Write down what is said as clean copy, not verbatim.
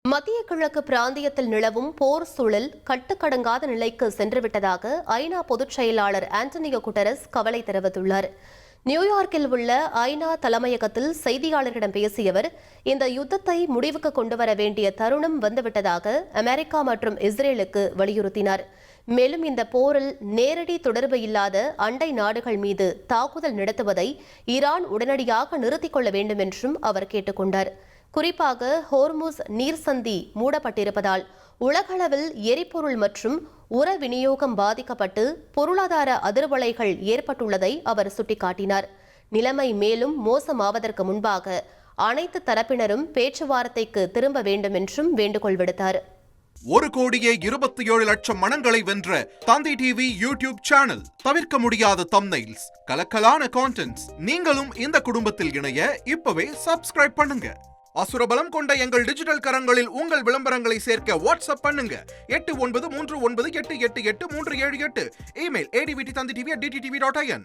மத்திய கிழக்கு பிராந்தியத்தில் நிலவும் போர் சூழல் கட்டுக்கடங்காத நிலைக்கு சென்றுவிட்டதாக ஐநா பொதுச் செயலாளர் ஆண்டனியோ குட்டரஸ் கவலை தெரிவித்துள்ளார். நியூயார்க்கில் உள்ள ஐநா தலைமையகத்தில் செய்தியாளர்களிடம் பேசிய அவர், இந்த யுத்தத்தை முடிவுக்கு கொண்டுவர வேண்டிய தருணம் வந்துவிட்டதாக அமெரிக்கா மற்றும் இஸ்ரேலுக்கு வலியுறுத்தினார். மேலும் இந்த போரில் நேரடி தொடர்பு இல்லாத அண்டை நாடுகள் மீது தாக்குதல் நடத்துவதை ஈரான் உடனடியாக நிறுத்திக் கொள்ள வேண்டும் என்றும் அவர் கேட்டுக் கொண்டார். குறிப்பாக ஹோர்முஸ் நீர்சந்தி மூடப்பட்டிருப்பதால் உலகளவில் எரிபொருள் மற்றும் உர விநியோகம் பாதிக்கப்பட்டு பொருளாதார அதிர்வலைகள் ஏற்பட்டுள்ளதை அவர் சுட்டிக்காட்டினார். நிலைமை மேலும் மோசமாவதற்கு முன்பாக அனைத்து தரப்பினரும் பேச்சுவார்த்தைக்கு திரும்ப வேண்டும் என்றும் வேண்டுகோள் விடுத்தார். 1,27,00,000 மனங்களை வென்ற தந்தி டிவி யூடியூப் சேனல். தவிர்க்க முடியாத தம்ப்நெயில்ஸ், கலக்கலான கான்டென்ட்ஸ். நீங்களும் இந்த குடும்பத்தில் இணைய இப்பவே சப்ஸ்கிரைப் பண்ணுங்க. அசுரபலம் கொண்ட எங்கள் டிஜிட்டல் கரங்களில் உங்கள் விளம்பரங்களை சேர்க்க வாட்ஸ்அப் பண்ணுங்க. 8939888838. Email advtthanditv@dttv.in.